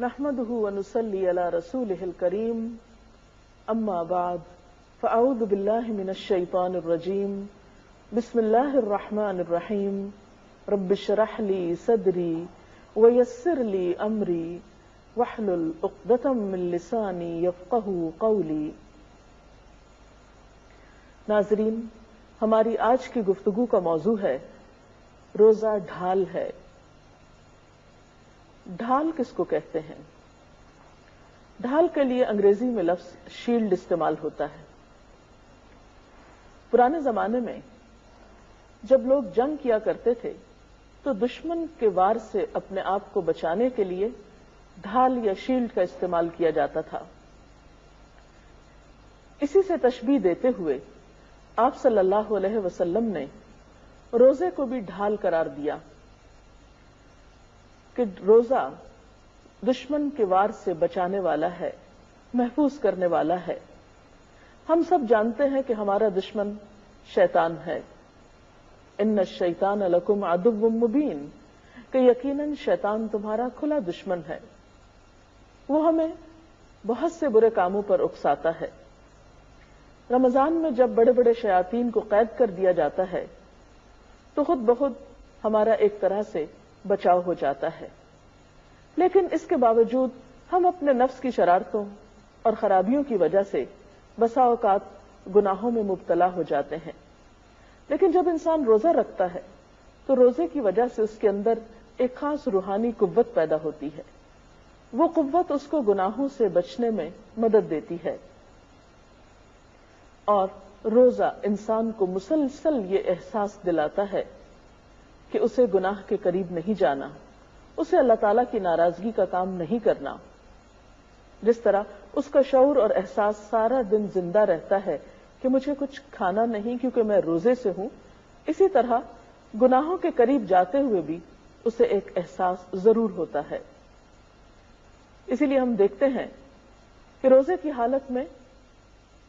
نحمده ونصلي على رسوله الكريم اما بعد فاعوذ بالله من الشيطان الرجيم بسم الله الرحمن الرحيم رب اشرح لي صدري ويسر لي امري واحلل عقدة من لساني يفقهوا قولي۔ ناظرین، ہماری آج کی گفتگو کا موضوع ہے روزہ ڈھال ہے۔ ڈھال کس کو کہتے ہیں؟ ڈھال کے لیے انگریزی میں لفظ شیلڈ استعمال ہوتا ہے۔ پرانے زمانے میں جب لوگ جنگ کیا کرتے تھے تو دشمن کے وار سے اپنے آپ کو بچانے کے لیے ڈھال یا شیلڈ کا استعمال کیا جاتا تھا۔ اسی سے تشبیہ دیتے ہوئے آپ صلی اللہ علیہ وسلم نے روزے کو بھی ڈھال قرار دیا کہ روزہ دشمن کے وار سے بچانے والا ہے، محفوظ کرنے والا ہے۔ ہم سب جانتے ہیں کہ ہمارا دشمن شیطان ہے۔ ان الشیطان لکم عدو مبین، کہ یقیناً شیطان تمہارا کھلا دشمن ہے۔ وہ ہمیں بہت سے برے کاموں پر اکساتا ہے۔ رمضان میں جب بڑے بڑے شیاطین کو قید کر دیا جاتا ہے تو خود بخود ہمارا ایک طرح سے بچاؤ ہو جاتا ہے، لیکن اس کے باوجود ہم اپنے نفس کی شرارتوں اور خرابیوں کی وجہ سے بسا اوقات گناہوں میں مبتلا ہو جاتے ہیں۔ لیکن جب انسان روزہ رکھتا ہے تو روزے کی وجہ سے اس کے اندر ایک خاص روحانی قوت پیدا ہوتی ہے۔ وہ قوت اس کو گناہوں سے بچنے میں مدد دیتی ہے، اور روزہ انسان کو مسلسل یہ احساس دلاتا ہے کہ اسے گناہ کے قریب نہیں جانا، اسے اللہ تعالیٰ کی ناراضگی کا کام نہیں کرنا۔ جس طرح اس کا شعور اور احساس سارا دن زندہ رہتا ہے کہ مجھے کچھ کھانا نہیں کیونکہ میں روزے سے ہوں، اسی طرح گناہوں کے قریب جاتے ہوئے بھی اسے ایک احساس ضرور ہوتا ہے۔ اسی لیے ہم دیکھتے ہیں کہ روزے کی حالت میں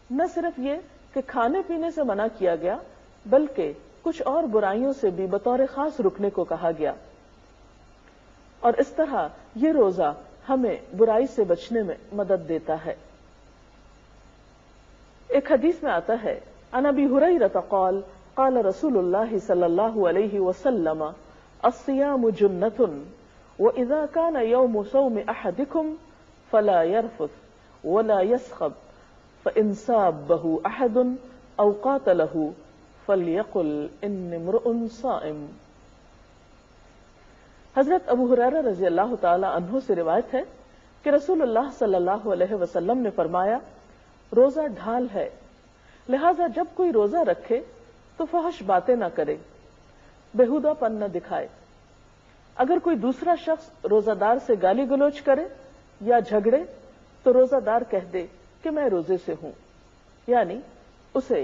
نہ صرف یہ کہ کھانے پینے سے منع کیا گیا، بلکہ کچھ اور برائیوں سے بھی بطور خاص رکنے کو کہا گیا، اور اس طرح یہ روزہ ہمیں برائی سے بچنے میں مدد دیتا ہے۔ ایک حدیث میں آتا ہے، عن ابی ہریرہ قال قال رسول اللہ صلی اللہ علیہ وسلم الصیام جنۃ وَإِذَا كَانَ يَوْمُ صَوْمِ أَحَدِكُمْ فَلَا يَرْفُثْ وَلَا يَسْخَبْ فَإِنْ سَابَّهُ أَحَدٌ أَوْ قَاتَلَهُ فَلْيَقُلْ إِنِّي امْرُؤٌ صَائِمٌ۔ حضرت ابو ہریرہ رضی اللہ تعالی عنہ سے روایت ہے کہ رسول اللہ صلی اللہ علیہ وسلم نے فرمایا، روزہ ڈھال ہے، لہذا جب کوئی روزہ رکھے تو فحش باتیں نہ کرے، بےہودہ پن نہ دکھائے۔ اگر کوئی دوسرا شخص روزہ دار سے گالی گلوچ کرے یا جھگڑے تو روزہ دار کہہ دے کہ میں روزے سے ہوں، یعنی اسے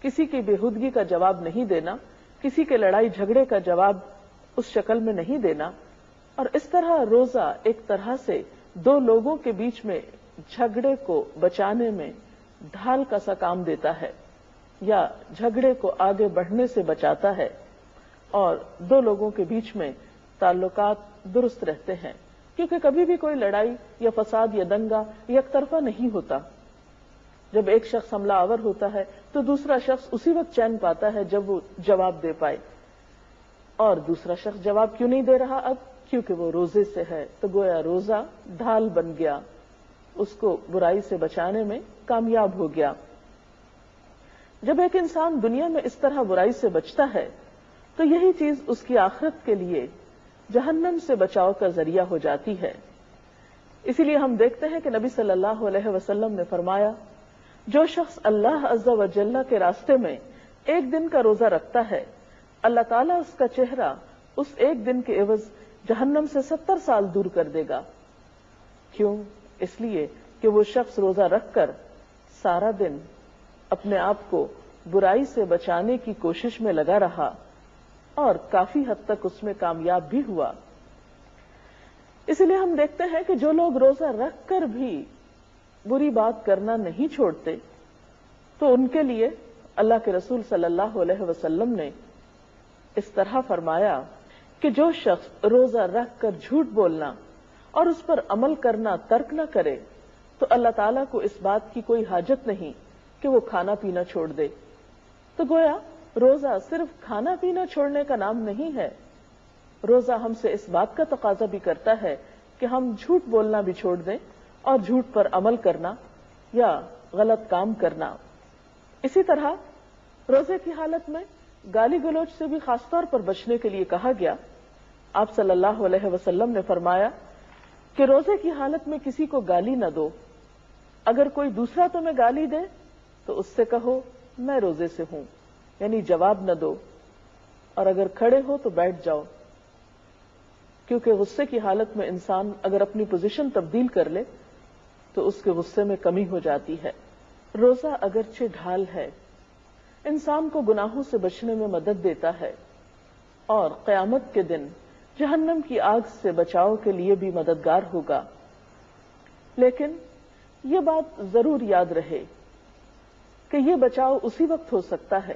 کسی کی بےہودگی کا جواب نہیں دینا، کسی کے لڑائی جھگڑے کا جواب اس شکل میں نہیں دینا، اور اس طرح روزہ ایک طرح سے دو لوگوں کے بیچ میں جھگڑے کو بچانے میں ڈھال کا سا کام دیتا ہے، یا جھگڑے کو آگے بڑھنے سے بچاتا ہے، اور دو لوگوں کے بیچ میں تعلقات درست رہتے ہیں، کیونکہ کبھی بھی کوئی لڑائی یا فساد یا دنگا یک طرفہ نہیں ہوتا۔ جب ایک شخص حملہ آور ہوتا ہے تو دوسرا شخص اسی وقت چین پاتا ہے جب وہ جواب دے پائے، اور دوسرا شخص جواب کیوں نہیں دے رہا اب؟ کیونکہ وہ روزے سے ہے، تو گویا روزہ ڈھال بن گیا، اس کو برائی سے بچانے میں کامیاب ہو گیا۔ جب ایک انسان دنیا میں اس طرح برائی سے بچتا ہے تو یہی چیز اس کی آخرت کے لیے جہنم سے بچاؤ کا ذریعہ ہو جاتی ہے۔ اسی لیے ہم دیکھتے ہیں کہ نبی صلی اللہ علیہ وسلم نے فرمایا، جو شخص اللہ عز و جل کے راستے میں ایک دن کا روزہ رکھتا ہے، اللہ تعالیٰ اس کا چہرہ اس ایک دن کے عوض جہنم سے 70 سال دور کر دے گا۔ کیوں؟ اس لیے کہ وہ شخص روزہ رکھ کر سارا دن اپنے آپ کو برائی سے بچانے کی کوشش میں لگا رہا، اور کافی حد تک اس میں کامیاب بھی ہوا۔ اس لیے ہم دیکھتے ہیں کہ جو لوگ روزہ رکھ کر بھی بری بات کرنا نہیں چھوڑتے، تو ان کے لیے اللہ کے رسول صلی اللہ علیہ وسلم نے اس طرح فرمایا کہ جو شخص روزہ رکھ کر جھوٹ بولنا اور اس پر عمل کرنا ترک نہ کرے تو اللہ تعالیٰ کو اس بات کی کوئی حاجت نہیں کہ وہ کھانا پینا چھوڑ دے۔ تو گویا روزہ صرف کھانا پینا چھوڑنے کا نام نہیں ہے، روزہ ہم سے اس بات کا تقاضا بھی کرتا ہے کہ ہم جھوٹ بولنا بھی چھوڑ دیں اور جھوٹ پر عمل کرنا یا غلط کام کرنا۔ اسی طرح روزے کی حالت میں گالی گلوچ سے بھی خاص طور پر بچنے کے لیے کہا گیا۔ آپ صلی اللہ علیہ وسلم نے فرمایا کہ روزے کی حالت میں کسی کو گالی نہ دو، اگر کوئی دوسرا تمہیں گالی دے تو اس سے کہو میں روزے سے ہوں، یعنی جواب نہ دو، اور اگر کھڑے ہو تو بیٹھ جاؤ، کیونکہ غصے کی حالت میں انسان اگر اپنی پوزیشن تبدیل کر لے تو اس کے غصے میں کمی ہو جاتی ہے۔ روزہ اگرچہ ڈھال ہے، انسان کو گناہوں سے بچنے میں مدد دیتا ہے اور قیامت کے دن جہنم کی آگ سے بچاؤ کے لیے بھی مددگار ہوگا، لیکن یہ بات ضرور یاد رہے کہ یہ بچاؤ اسی وقت ہو سکتا ہے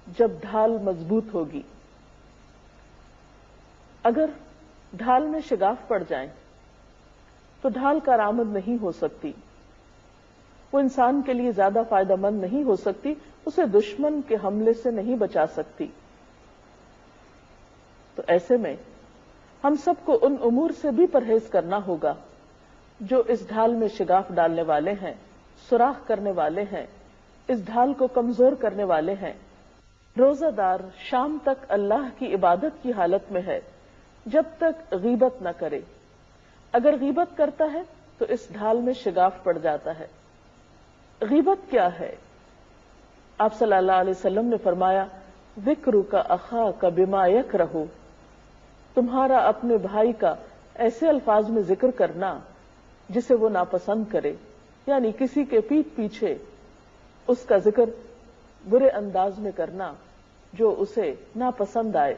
جب ڈھال مضبوط ہوگی۔ اگر ڈھال میں شگاف پڑ جائیں تو ڈھال کارآمد نہیں ہو سکتی، وہ انسان کے لیے زیادہ فائدہ مند نہیں ہو سکتی، اسے دشمن کے حملے سے نہیں بچا سکتی۔ تو ایسے میں ہم سب کو ان امور سے بھی پرہیز کرنا ہوگا جو اس ڈھال میں شگاف ڈالنے والے ہیں، سوراخ کرنے والے ہیں، اس ڈھال کو کمزور کرنے والے ہیں۔ روزہ دار شام تک اللہ کی عبادت کی حالت میں ہے جب تک غیبت نہ کرے، اگر غیبت کرتا ہے تو اس ڈھال میں شگاف پڑ جاتا ہے۔ غیبت کیا ہے؟ آپ صلی اللہ علیہ وسلم نے فرمایا ذکرک اخاک بما یکرہ، تمہارا اپنے بھائی کا ایسے الفاظ میں ذکر کرنا جسے وہ ناپسند کرے، یعنی کسی کے پیٹھ پیچھے اس کا ذکر برے انداز میں کرنا جو اسے ناپسند آئے۔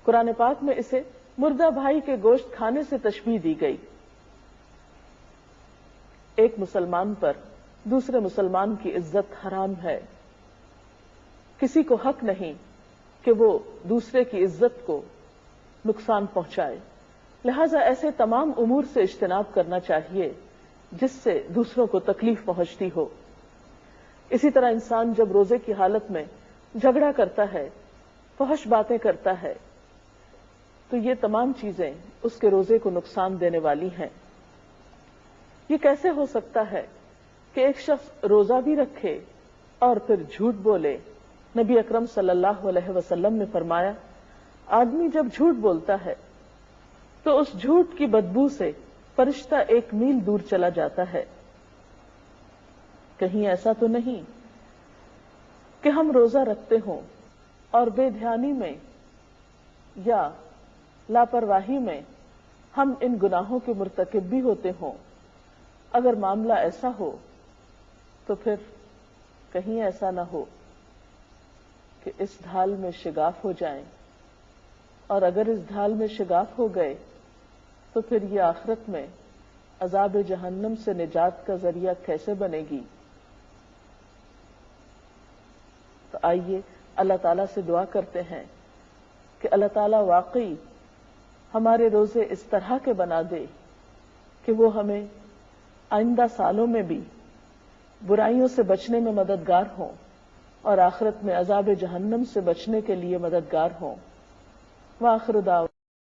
قرآن پاک میں اسے مردہ بھائی کے گوشت کھانے سے تشبیہ دی گئی۔ ایک مسلمان پر دوسرے مسلمان کی عزت حرام ہے، کسی کو حق نہیں کہ وہ دوسرے کی عزت کو نقصان پہنچائے، لہذا ایسے تمام امور سے اجتناب کرنا چاہیے جس سے دوسروں کو تکلیف پہنچتی ہو۔ اسی طرح انسان جب روزے کی حالت میں جھگڑا کرتا ہے، فحش باتیں کرتا ہے، تو یہ تمام چیزیں اس کے روزے کو نقصان دینے والی ہیں۔ یہ کیسے ہو سکتا ہے کہ ایک شخص روزہ بھی رکھے اور پھر جھوٹ بولے؟ نبی اکرم صلی اللہ علیہ وسلم نے فرمایا آدمی جب جھوٹ بولتا ہے تو اس جھوٹ کی بدبو سے فرشتہ 1 میل دور چلا جاتا ہے۔ کہیں ایسا تو نہیں کہ ہم روزہ رکھتے ہوں اور بے دھیانی میں یا لاپرواہی میں ہم ان گناہوں کے مرتکب بھی ہوتے ہوں؟ اگر معاملہ ایسا ہو تو پھر کہیں ایسا نہ ہو کہ اس ڈھال میں شگاف ہو جائیں، اور اگر اس ڈھال میں شگاف ہو گئے تو پھر یہ آخرت میں عذاب جہنم سے نجات کا ذریعہ کیسے بنے گی؟ تو آئیے اللہ تعالیٰ سے دعا کرتے ہیں کہ اللہ تعالیٰ واقعی ہمارے روزے اس طرح کے بنا دے کہ وہ ہمیں آئندہ سالوں میں بھی برائیوں سے بچنے میں مددگار ہوں اور آخرت میں عذاب جہنم سے بچنے کے لیے مددگار ہوں۔ وآخر دعوانا